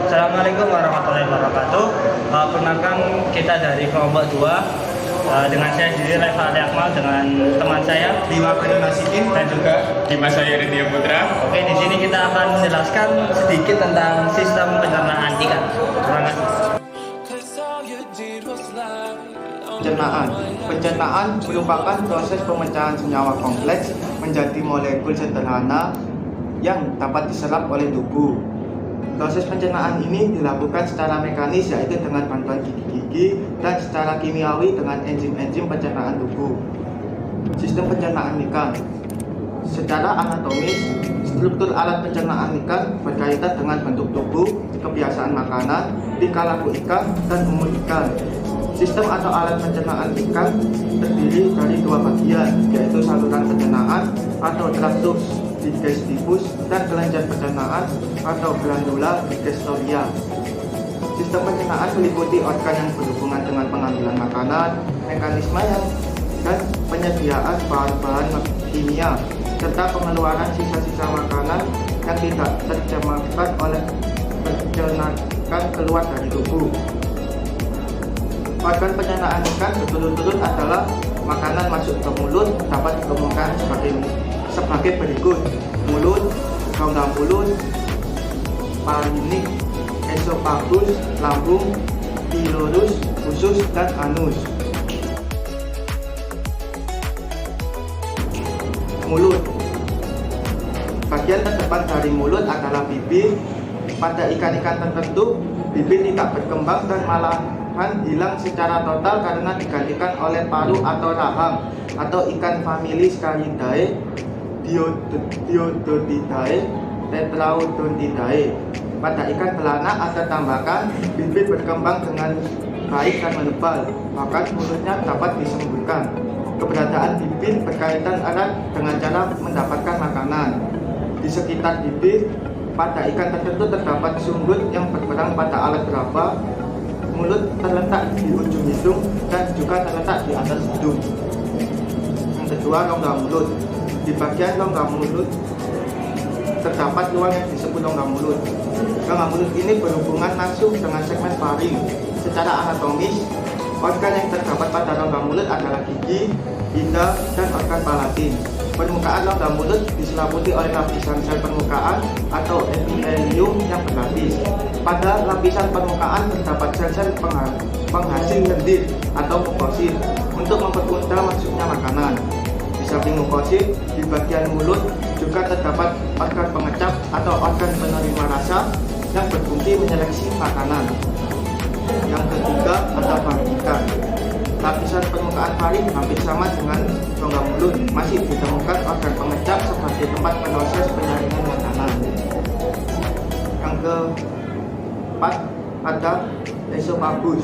Assalamualaikum warahmatullahi wabarakatuh. Perkenalkan kita dari kelompok 2 dengan saya sendiri Reva Ali Akmal dengan teman saya Bima Abdul Nasikin dan juga Dimas Ridya Putra. Oke, di sini kita akan menjelaskan sedikit tentang sistem pencernaan ikan. Terima kasih. Pencernaan merupakan proses pemecahan senyawa kompleks menjadi molekul sederhana yang dapat diserap oleh tubuh. Proses pencernaan ini dilakukan secara mekanis, yaitu dengan bantuan gigi-gigi, dan secara kimiawi dengan enzim-enzim pencernaan tubuh. Sistem pencernaan ikan. Secara anatomis, struktur alat pencernaan ikan berkaitan dengan bentuk tubuh, kebiasaan makanan, tingkah laku ikan, dan umur ikan. Sistem atau alat pencernaan ikan terdiri dari dua bagian, yaitu saluran pencernaan atau traktus digestivus dan kelenjar pencernaan atau glandula digestoria. Sistem pencernaan meliputi organ yang berhubungan dengan pengambilan makanan, mekanisme dan penyediaan bahan-bahan kimia, serta pengeluaran sisa-sisa makanan yang tidak terjemahkan oleh pencernaan keluar dari tubuh. Organ pencernaan ikan berturut-turut adalah makanan masuk ke mulut dapat dikemukakan sebagai berikut: mulut, rongga mulut, pharynx, esophagus, lambung, pylorus, usus, dan anus. Mulut. Bagian terdepan dari mulut adalah bibir. Pada ikan-ikan tertentu, bibir tidak berkembang dan malahan hilang secara total karena digantikan oleh paru atau rahang, atau ikan famili Scaridae, Diodontidae, Tetraodontidae. Pada ikan belanak ada tambakan bibir berkembang dengan baik dan menebal, bahkan mulutnya dapat disembunyikan. Keberadaan bibir berkaitan erat dengan cara mendapatkan makanan. Di sekitar bibir, pada ikan tertentu terdapat sumber yang berperan pada alat raba. Mulut terletak di ujung hidung dan juga terletak di atas hidung. Yang kedua, rongga mulut. Di bagian rongga mulut terdapat ruang yang disebut rongga mulut. Rongga mulut ini berhubungan langsung dengan segmen faring. Secara anatomis, organ yang terdapat pada rongga mulut adalah gigi, lidah, dan organ palatin. Permukaan rongga mulut diselimuti oleh lapisan sel permukaan atau epithelium yang berlapis. Pada lapisan permukaan terdapat sel-sel penghasil lendir atau mukosit untuk mempermudah masuknya makanan. Di samping mukosit, di bagian mulut juga terdapat organ pengecap atau organ penerima rasa yang berfungsi menyeleksi makanan. Yang ketiga, ada faringikan. Lapisan permukaan faring hampir sama dengan rongga mulut. Masih ditemukan organ pengecap sebagai tempat proses penyaringan makanan. Yang keempat, ada esophagus.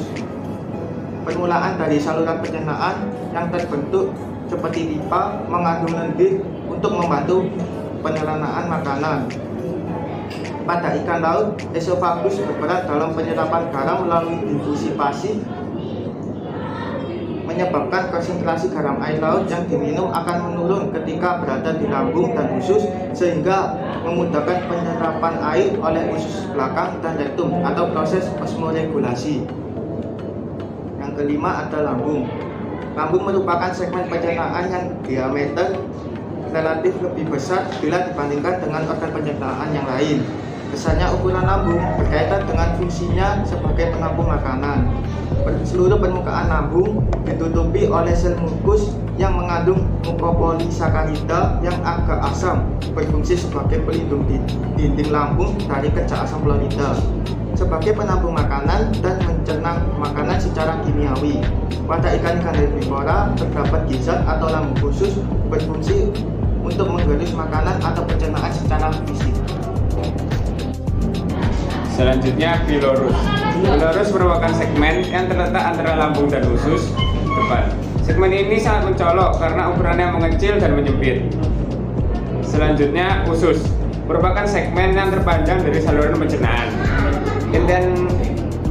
Permulaan dari saluran pencernaan yang terbentuk seperti pipa mengandung lendir untuk membantu penyerapan makanan. Pada ikan laut, esophagus berperan dalam penyerapan garam melalui difusi pasif, menyebabkan konsentrasi garam air laut yang diminum akan menurun ketika berada di lambung dan usus, sehingga memudahkan penyerapan air oleh usus belakang dan rektum atau proses osmoregulasi. Yang kelima ada lambung. Lambung merupakan segmen pencernaan yang diameter relatif lebih besar bila dibandingkan dengan organ pencernaan yang lain. Besarnya ukuran lambung berkaitan dengan fungsinya sebagai penampung makanan. Seluruh permukaan lambung ditutupi oleh sel mukus yang mengandung mukopolisakarida yang agak asam, berfungsi sebagai pelindung dinding lambung dari kerja asam klorida, sebagai penampung makanan dan mencerna makanan secara kimiawi. Pada ikan-ikan herbivora terdapat gizzard atau lambung khusus berfungsi untuk menggerus makanan atau pencernaan secara fisik. Selanjutnya, pylorus. Pylorus merupakan segmen yang terletak antara lambung dan usus depan. Segmen ini sangat mencolok karena ukurannya mengecil dan menyempit. Selanjutnya, usus merupakan segmen yang terpanjang dari saluran pencernaan.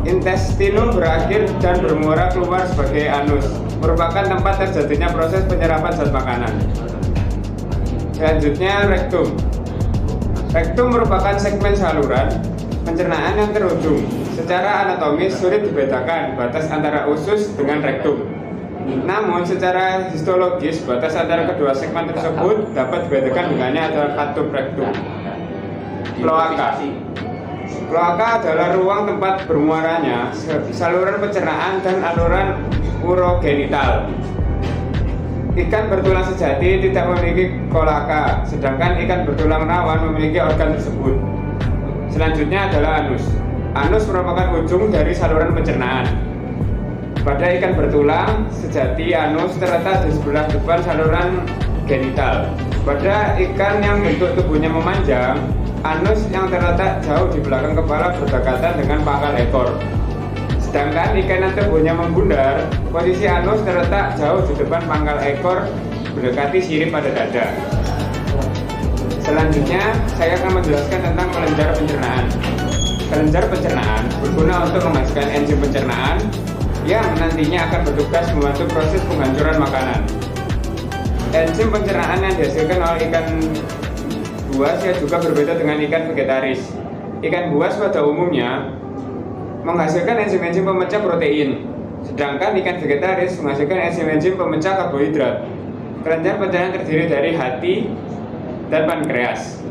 Intestinum berakhir dan bermuara keluar sebagai anus, merupakan tempat terjadinya proses penyerapan zat makanan. Selanjutnya, rektum. Rektum merupakan segmen saluran pencernaan yang terhubung. Secara anatomis sulit dibedakan batas antara usus dengan rektum. Namun secara histologis batas antara kedua segmen tersebut dapat dibedakan dengannya adalah katum rektum. Kloaka. Kloaka adalah ruang tempat bermuaranya saluran pencernaan dan aluran urogenital. Ikan bertulang sejati tidak memiliki kloaka, sedangkan ikan bertulang rawan memiliki organ tersebut. Selanjutnya adalah anus. Anus merupakan ujung dari saluran pencernaan. Pada ikan bertulang sejati, anus terletak di sebelah depan saluran genital. Pada ikan yang bentuk tubuhnya memanjang, anus yang terletak jauh di belakang kepala berdekatan dengan pangkal ekor. Sedangkan ikan yang tubuhnya membundar, posisi anus terletak jauh di depan pangkal ekor mendekati sirip pada dada. Selanjutnya, saya akan menjelaskan tentang kelenjar pencernaan. Kelenjar pencernaan berguna untuk menghasilkan enzim pencernaan yang nantinya akan bertugas membantu proses penghancuran makanan. Enzim pencernaan yang dihasilkan oleh ikan buas ya juga berbeda dengan ikan vegetaris. Ikan buas pada umumnya menghasilkan enzim-enzim pemecah protein, sedangkan ikan vegetaris menghasilkan enzim-enzim pemecah karbohidrat. Kelenjar pencernaan terdiri dari hati dan pankreas.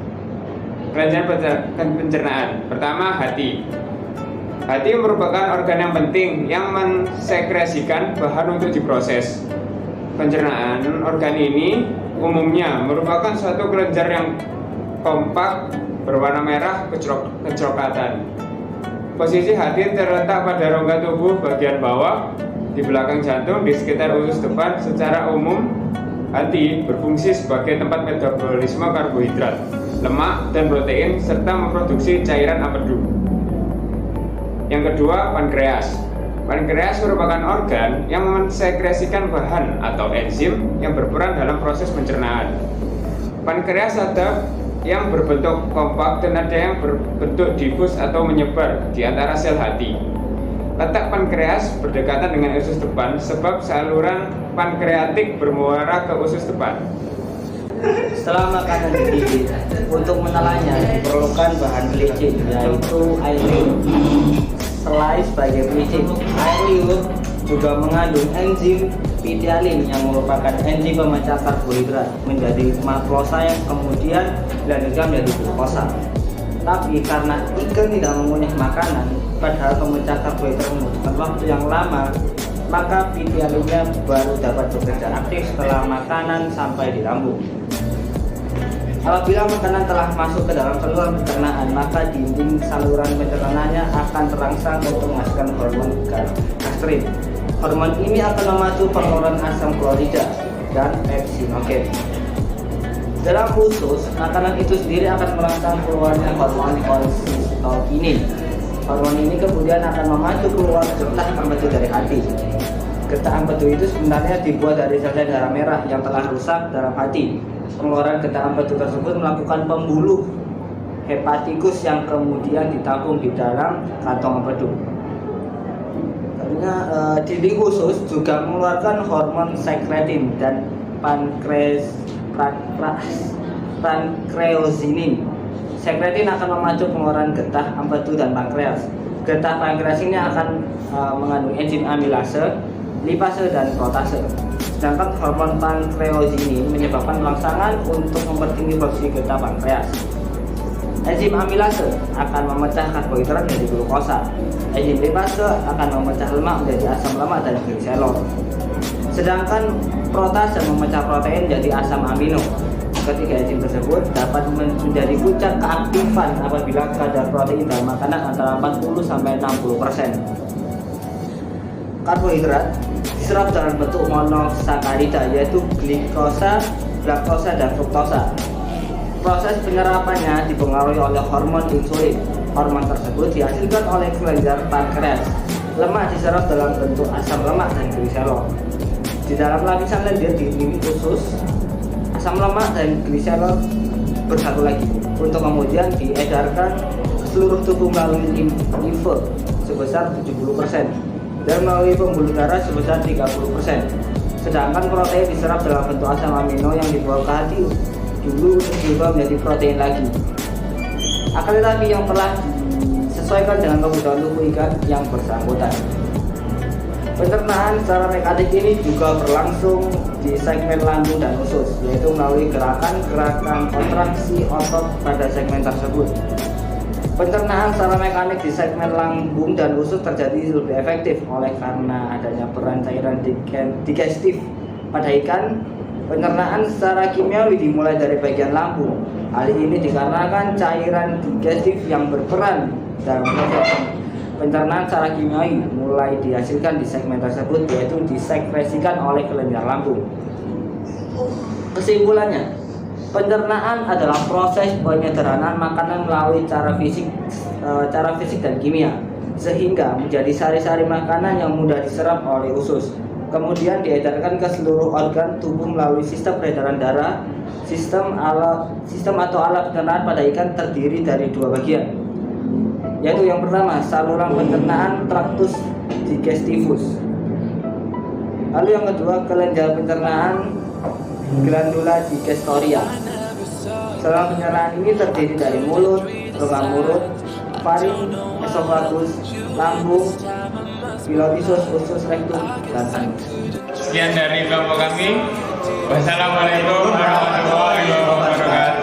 Kelenjar pencernaan pertama, hati. Hati merupakan organ yang penting yang mensekresikan bahan untuk diproses. Pencernaan organ ini umumnya merupakan suatu kelenjar yang kompak berwarna merah kecoklatan. Posisi hati terletak pada rongga tubuh bagian bawah, di belakang jantung, di sekitar usus depan. Secara umum, hati berfungsi sebagai tempat metabolisme karbohidrat, lemak, dan protein, serta memproduksi cairan empedu. Yang kedua, pankreas. Pankreas merupakan organ yang mensekresikan bahan atau enzim yang berperan dalam proses pencernaan. Pankreas ada yang berbentuk kompak dan ada yang berbentuk difus atau menyebar di antara sel hati. Letak pankreas berdekatan dengan usus depan sebab saluran pankreatik bermuara ke usus depan. Setelah makanan digigit, untuk menelannya diperlukan bahan pelicin, yaitu air liur. Selain sebagai pelicin, air liur juga mengandung enzim pitialin yang merupakan enzim pemecah karbohidrat menjadi makrosa yang kemudian dilanjutkan menjadi glukosa. Tapi karena ikan tidak mengunyah makanan, padahal pemecah karbohidrat membutuhkan waktu yang lama, maka pitialinnya baru dapat bekerja aktif setelah makanan sampai di lambung. Apabila makanan telah masuk ke dalam saluran pencernaan, maka dinding saluran pencernaannya akan terangsang untuk menghasilkan hormon gastrin. Hormon ini akan memacu pengeluaran asam klorida dan pepsinogen. Dalam usus, makanan itu sendiri akan merangsang keluarnya hormon kolsistokinin. Hormon ini kemudian akan memacu keluar getah empedu dari hati. Getah empedu itu sebenarnya dibuat dari sel darah merah yang telah rusak dalam hati. Pengeluaran getah empedu tersebut melakukan pembuluh hepatikus yang kemudian ditampung di dalam kantong empedu. Karena dinding usus juga mengeluarkan hormon sekretin dan pankreosinin. Sekretin akan memacu pengeluaran getah empedu dan pankreas. Getah pankreas ini akan mengandung enzim amilase, lipase, dan protase. Sedangkan hormon pankreosinin menyebabkan rangsangan untuk mempertinggi produksi getah pankreas. Enzim amilase akan memecah karbohidrat menjadi glukosa. Enzim lipase akan memecah lemak menjadi asam lemak dan gliserol. Sedangkan protase memecah protein menjadi asam amino. Ketiga enzim tersebut dapat menjadi puncak keaktifan apabila kadar protein dalam makanan antara 40-60%. Karbohidrat diserap dalam bentuk monosakarida, yaitu glikosa, laktosa, dan fruktosa. Proses penyerapannya dipengaruhi oleh hormon insulin. Hormon tersebut dihasilkan oleh kelenjar pankreas. Lemak diserap dalam bentuk asam lemak dan gliserol. Di dalam lapisan lendir di usus, asam lemak dan gliserol bersatu lagi untuk kemudian diedarkan ke seluruh tubuh melalui limfe sebesar 70% dan melalui pembuluh darah sebesar 30%. Sedangkan protein diserap dalam bentuk asam amino yang dibawa ke hati dulu untuk diubah menjadi protein lagi. Akan tetapi yang telah disesuaikan dengan kebutuhan tubuh ikan yang bersangkutan. Pencernaan secara mekanik ini juga berlangsung di segmen lambung dan usus, yaitu melalui gerakan-gerakan kontraksi otot pada segmen tersebut. Pencernaan secara mekanik di segmen lambung dan usus terjadi lebih efektif oleh karena adanya peran cairan digestif pada ikan. Pencernaan secara kimiawi dimulai dari bagian lambung. Hal ini dikarenakan cairan digestif yang berperan dalam proses pencernaan secara kimiawi mulai dihasilkan di segmen tersebut, yaitu disekresikan oleh kelenjar lambung. Kesimpulannya, pencernaan adalah proses penyederhanaan makanan melalui cara fisik dan kimia, sehingga menjadi sari-sari makanan yang mudah diserap oleh usus. Kemudian diedarkan ke seluruh organ tubuh melalui sistem peredaran darah. Sistem atau alat pencernaan pada ikan terdiri dari dua bagian, yaitu yang pertama saluran pencernaan traktus digestivus, lalu yang kedua kelenjar pencernaan glandula digestoria. Saluran pencernaan ini terdiri dari mulut, rongga mulut, faring, esofagus, lambung, pilotisus, usus, rektum, dan anus. Sekian dari kelompok kami. Wassalamualaikum warahmatullahi wabarakatuh.